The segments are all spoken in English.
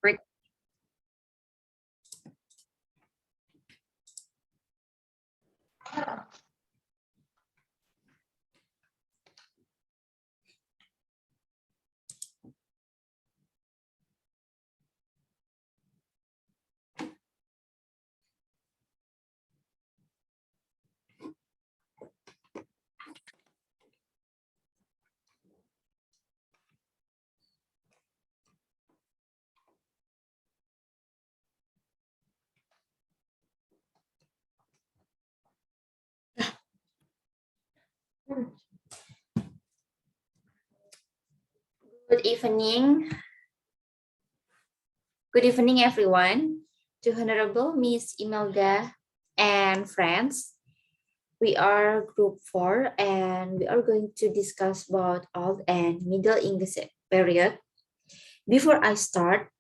Great. Good evening. Good evening, everyone. To Honorable Miss Imelda and friends. We are group 4 and we are going to discuss about Old and Middle English period. Before I start,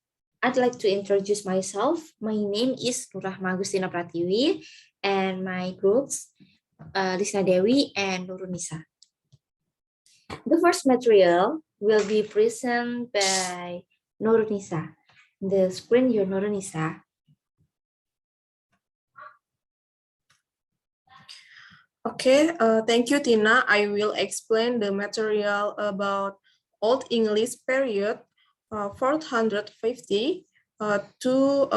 I'd like to introduce myself. My name is Rahma Agustina Pratiwi and my groups Lisna Dewi and Nurun Nisa. The first material will be presented by Nurun Nisa. The screen your Nurun Nisa. Okay, thank you, Tina. I will explain the material about Old English period 450 to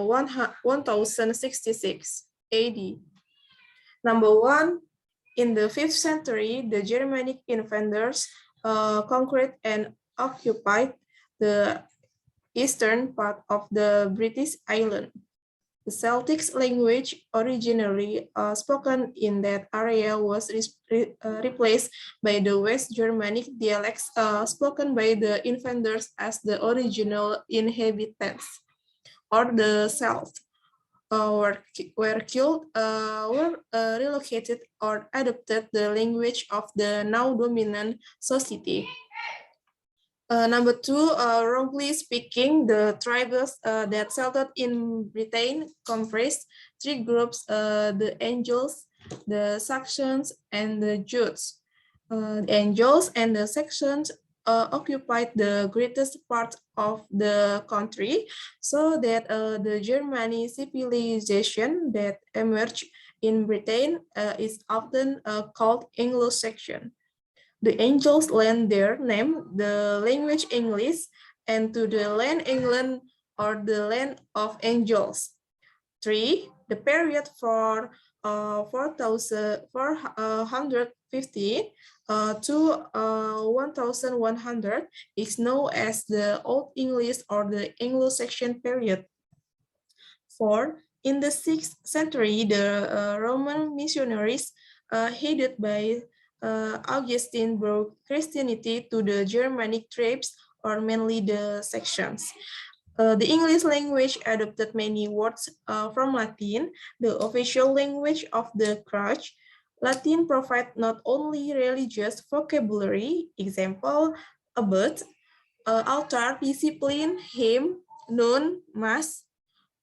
1066 AD. Number one, in the 5th century, the Germanic invaders conquered and occupied the eastern part of the British island. The Celtic language originally spoken in that area was replaced by the West Germanic dialects spoken by the invaders as the original inhabitants, or the Celts, were killed, relocated, or adopted the language of the now dominant society. Number two, wrongly speaking, the tribes that settled in Britain comprised 3 groups, the Angles, the Saxons, and the Jutes. The Angles and the Saxons occupied the greatest part of the country, so that the Germanic civilization that emerged in Britain is often called Anglo-Saxon. The Angels lent their name, the language English, and to the land England or the land of angels. 3. The period for 450 to 1100 is known as the Old English or the Anglo-Saxon period. 4. In the 6th century, the Roman missionaries headed by Augustine brought Christianity to the Germanic tribes, or mainly the Saxons. The English language adopted many words from Latin, the official language of the church. Latin provides not only religious vocabulary, example, abbot, altar, discipline, hymn, nun, mass,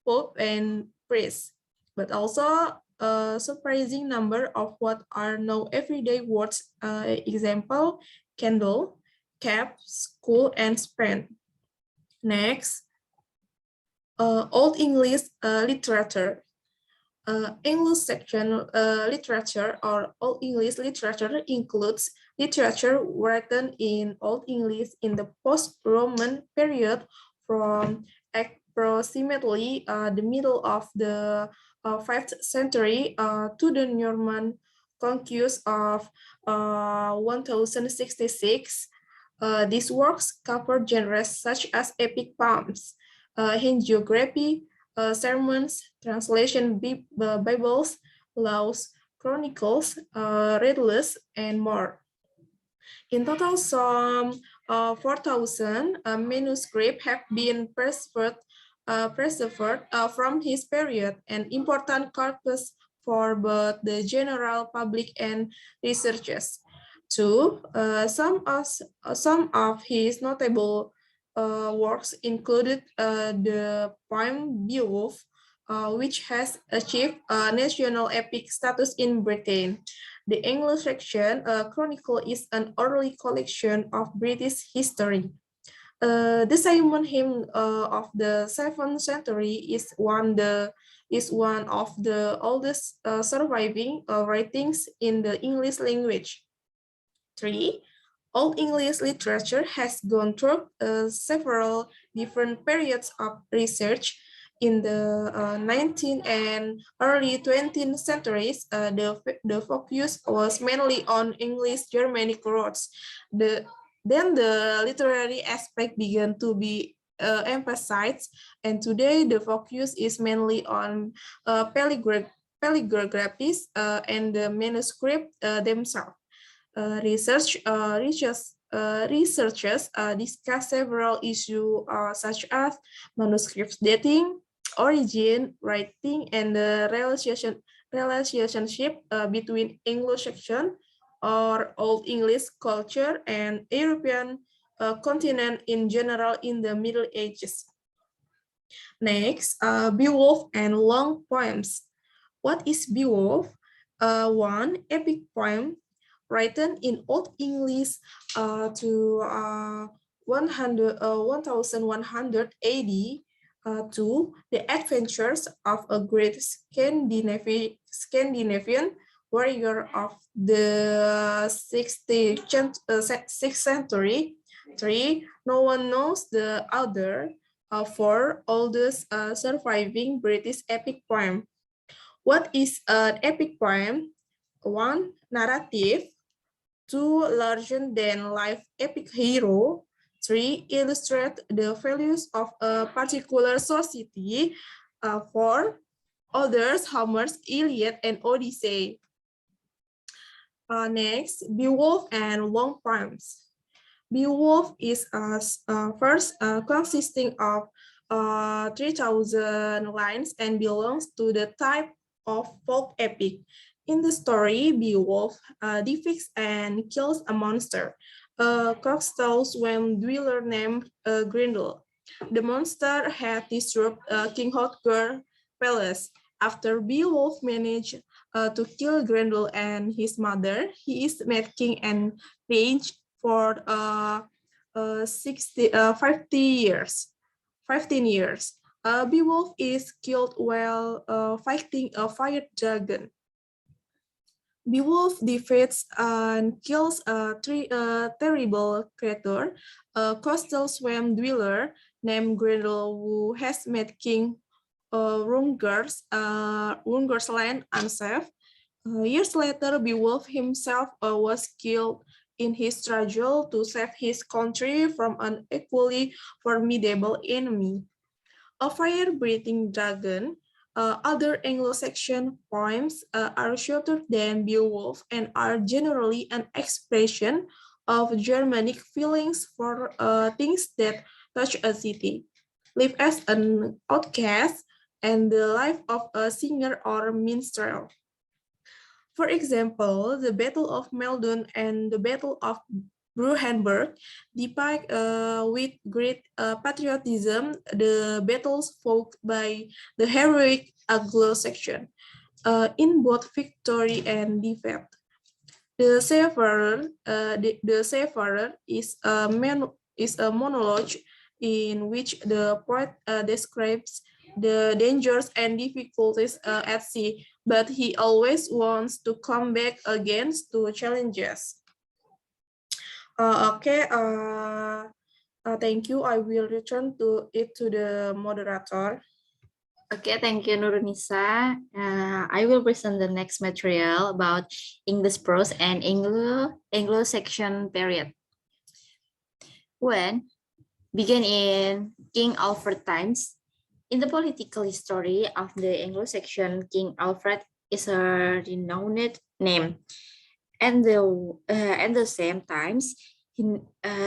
pope, and priest, but also a surprising number of what are now everyday words, example, candle, cap, school, and span. Next, Old English literature. Anglo-Saxon literature or Old English literature includes literature written in Old English in the post-Roman period from approximately the middle of the 5th century to the Norman conquest of 1066. These works cover genres such as epic poems, hagiography, sermons, translation Bibles, laws, chronicles, riddles, and more. In total, some 4,000 manuscripts have been preserved from his period, an important corpus for both the general public and researchers. 2. Some of his notable works included the poem Beowulf, which has achieved national epic status in Britain. The Anglo-Saxon Chronicle is an early collection of British history. The Simon hymn of the 7th century is one of the oldest surviving writings in the English language. 3. Old English literature has gone through several different periods of research. In the 19th and early 20th centuries, the focus was mainly on English Germanic roots. Then the literary aspect began to be emphasized, and today the focus is mainly on calligraphies and the manuscript themselves. Researchers discuss several issues such as manuscripts dating, origin, writing, and the relationship between Anglo-Saxon or Old English culture and European continent in general in the Middle Ages. Next, Beowulf and long poems. What is Beowulf? One epic poem written in Old English to 1100 AD. To the adventures of a great Scandinavian warrior of the 6th century. 3. No one knows the other. 4. Oldest surviving British epic poem. What is an epic poem? 1. Narrative. 2. Larger-than-life epic hero. 3. Illustrate the values of a particular society. 4. Others, Homer's Iliad and Odyssey. Next, Beowulf and long poems. Beowulf is first consisting of 3,000 lines and belongs to the type of folk epic. In the story, Beowulf defeats and kills a monster, a coastal swamp dweller named Grendel. The monster had disrupted King Hrothgar's palace. After Beowulf managed to kill Grendel and his mother, he is made king and reigns for 50 years. 15 years. Beowulf is killed while fighting a fire dragon. Beowulf defeats and kills a terrible creature, a coastal swamp dweller named Grendel, who has made King Hrungnir's land unsafe. Years later, Beowulf himself was killed in his struggle to save his country from an equally formidable enemy. A fire-breathing dragon. Other Anglo-Saxon poems are shorter than Beowulf and are generally an expression of Germanic feelings for things that touch a city, live as an outcast, and the life of a singer or minstrel. For example, the Battle of Meldon and the Battle of Bruhenberg depict with great patriotism the battles fought by the heroic Anglo-Saxon in both victory and defeat. The Seafarer is a monologue in which the poet describes the dangers and difficulties at sea, but he always wants to come back again to challenges. Thank you. I will return to the moderator. Okay, thank you, Nurun Nisa. I will present the next material about English prose and Anglo-Saxon period. When began in King Alfred times, in the political history of the Anglo-Saxon, King Alfred is a renowned name. And at the same times,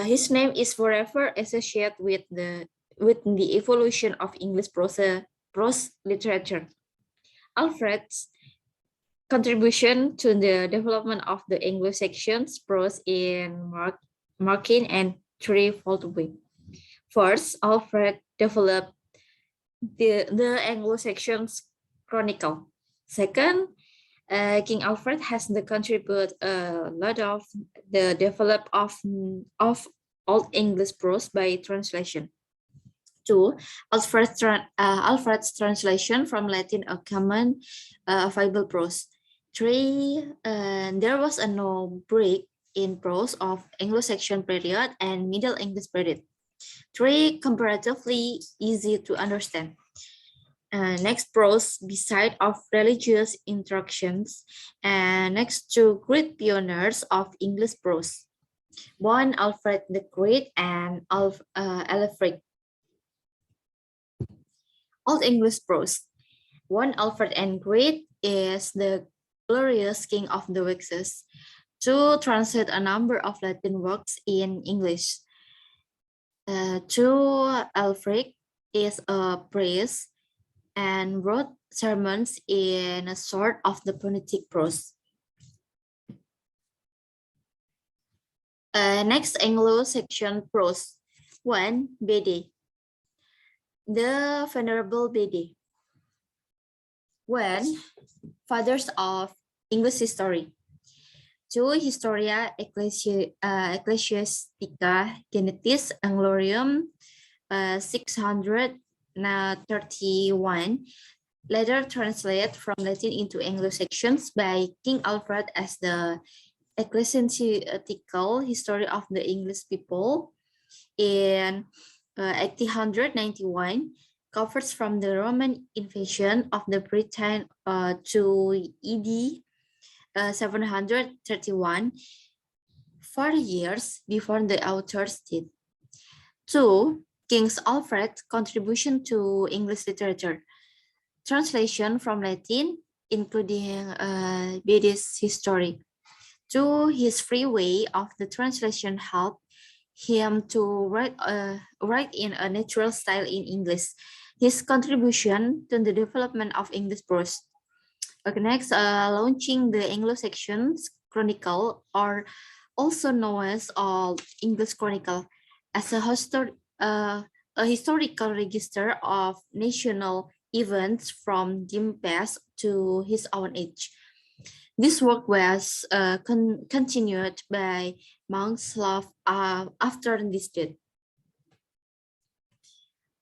his name is forever associated with the evolution of English prose literature. Alfred's contribution to the development of the Anglo-Saxon prose in marking and threefold way. First, Alfred developed the Anglo-Saxon chronicle. Second, King Alfred has contributed a lot of the development of Old English prose by translation. 2. Alfred's translation from Latin a common Bible prose. 3. There was a no break in prose of Anglo-Saxon period and Middle English period. 3. Comparatively easy to understand. Next, prose beside of religious instructions. And next, two great pioneers of English prose. One, Alfred the Great and Alfred. Old English prose. One, Alfred and Great is the glorious king of the Wexes. Two, translate a number of Latin works in English. Two, Alfred is a priest and wrote sermons in a sort of the phonetic prose. Next, Anglo-Saxon prose. 1. Bede. The Venerable Bede. 1. Fathers of English history. 2. Historia Ecclesiastica Genetis Anglorium 631, later translated from Latin into Anglo-Saxons by King Alfred as the Ecclesiastical History of the English People in 1891, covers from the Roman invasion of the Britain to ED 731, 4 years before the author's death. 2. King Alfred's contribution to English literature. Translation from Latin, including Bede's history. 2. His free way of the translation helped him to write in a natural style in English. His contribution to the development of English prose. Okay, next, launching the Anglo-Saxon Chronicle, or also known as Old English Chronicle, as a historical register of national events from dim past to his own age. This work was continued by monks after this death.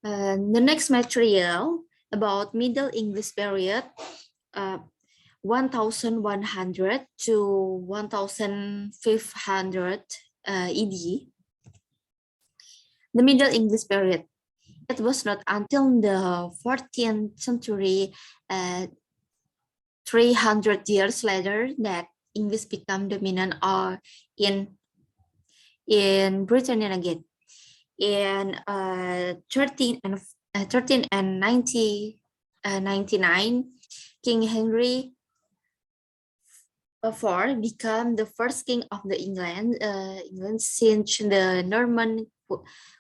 The next material about Middle English period, 1100 to 1500 ED. The Middle English period. It was not until the 14th century, 300 years later, that English became dominant in Britain again. In 1399, King Henry IV became the first king of the England since the Norman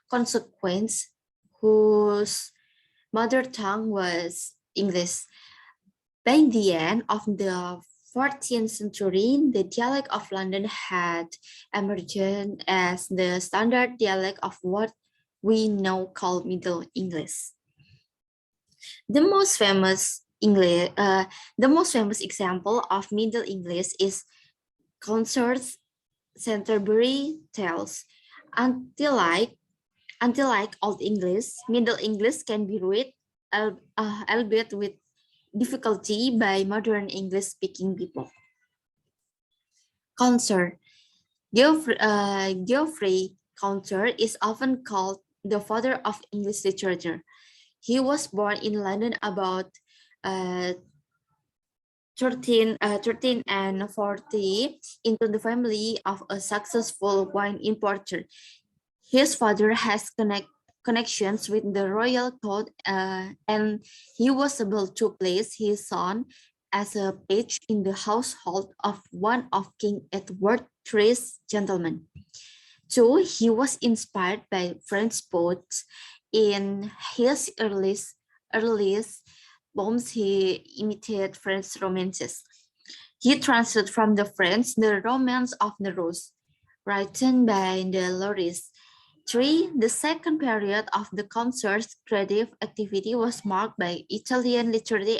consequence, whose mother tongue was English. By the end of the 14th century, the dialect of London had emerged as the standard dialect of what we now call Middle English. The most famous example of Middle English is Consort's Canterbury Tales. Until like Old English, Middle English can be read, albeit with difficulty, by modern English-speaking people. Consort. Geoffrey Chaucer is often called the father of English literature. He was born in London about 1340 into the family of a successful wine importer. His father has connections with the royal court, and he was able to place his son as a page in the household of one of King Edward III's gentlemen. 2. He was inspired by French poets. In his earliest poems, he imitated French romances. He translated from the French the Romance of the Rose, written by the Loris. 3. The second period of the consort's creative activity was marked by Italian literary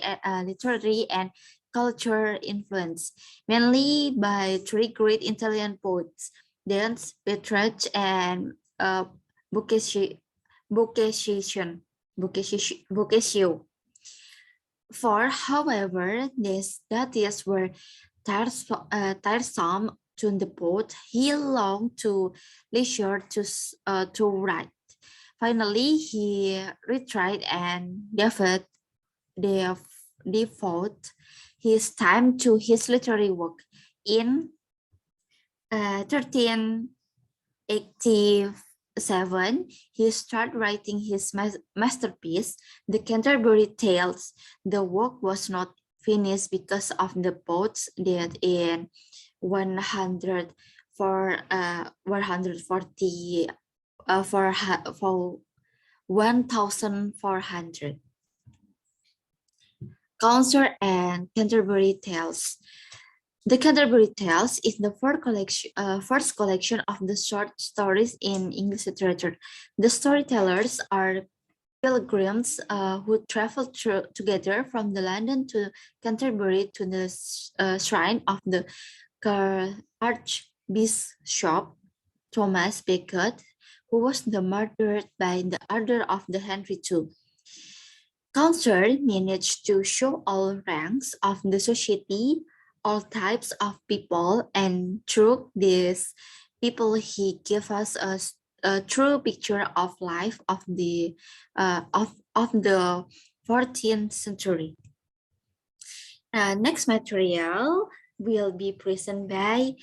and cultural influence, mainly by 3 great Italian poets, Dante, Petrarch, and Boccacio. For, however, these duties were tiresome to the poet. He longed to leisure to write. Finally, he retried and devote his time to his literary work. In 1387, he started writing his masterpiece, The Canterbury Tales. The work was not finished because of the poet's death in 140 for 1400. Counsel and Canterbury Tales. The Canterbury Tales is the first collection of the short stories in English literature. The storytellers are pilgrims who travel together from the London to Canterbury to the shrine of the Archbishop Thomas Becket, who was murdered by the order of the Henry II. Counsel managed to show all ranks of the society, all types of people, and through these people he gave us a true picture of life of the 14th century. Next material will be presented by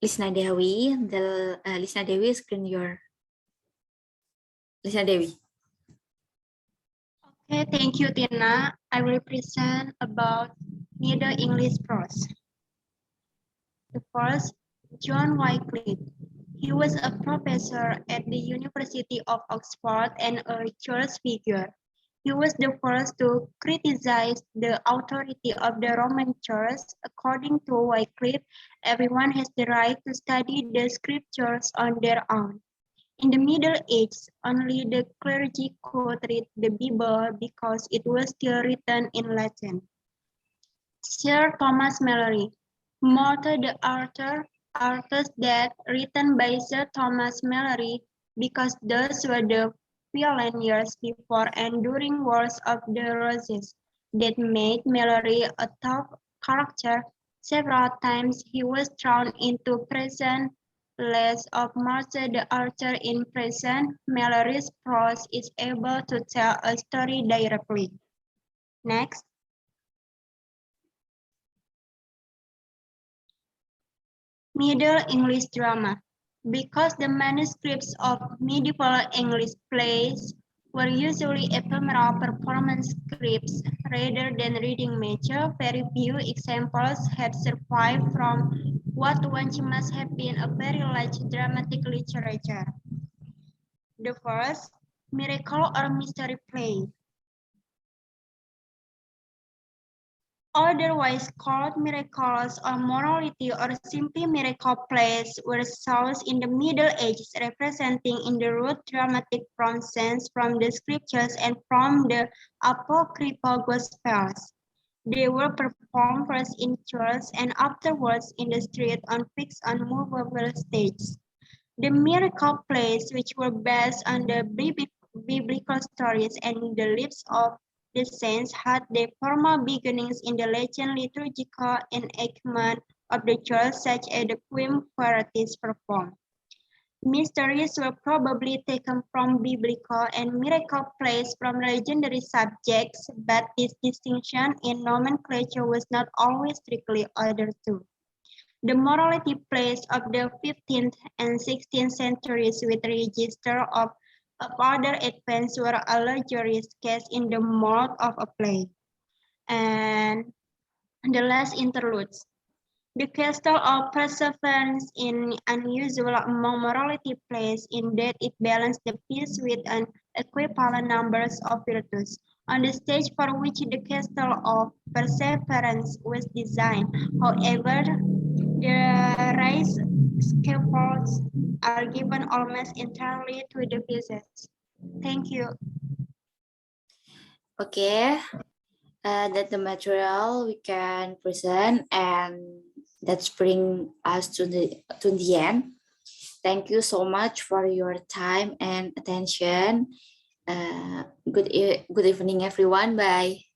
Lisna Dewi. Lisna Dewi, screen your Lisna Dewi. Okay, thank you, Tina. I will present about Middle English prose. The first, John Wycliffe. He was a professor at the University of Oxford and a church figure. He was the first to criticize the authority of the Roman Church. According to Wycliffe, everyone has the right to study the scriptures on their own. In the Middle Ages, only the clergy could read the Bible because it was still written in Latin. Sir Thomas Malory, Martha the Arthur's Death, written by Sir Thomas Malory, because those were the violent years before and during Wars of the Roses that made Malory a tough character. Several times he was thrown into prison. Less of Martha the Archer in prison, Malory's prose is able to tell a story directly. Next. Middle English drama. Because the manuscripts of medieval English plays were usually ephemeral performance scripts rather than reading mature, very few examples have survived from what once must have been a very large dramatic literature. The first, miracle or mystery play. Otherwise called miracles or morality or simply miracle plays were sourced in the Middle Ages, representing in the root dramatic from sense from the scriptures and from the apocryphal gospels. They were performed first in church and afterwards in the street on fixed unmovable stages. The miracle plays, which were based on the biblical stories and the lives of the saints, had their formal beginnings in the legend liturgical enactment of the church, such as the queen varieties performed. Mysteries were probably taken from biblical and miracle plays from legendary subjects, but this distinction in nomenclature was not always strictly adhered to. The morality plays of the 15th and 16th centuries with register of other events were allegories cast in the mold of a play. And the last interludes. The castle of perseverance is unusual among morality plays in that it balanced the piece with an equivalent numbers of virtues. On the stage for which the castle of perseverance was designed, however, the raised scaffolds are given almost entirely to the pieces. Thank you. Okay, that's the material we can present, and that's bring us to the end. Thank you so much for your time and attention. Good evening, everyone. Bye.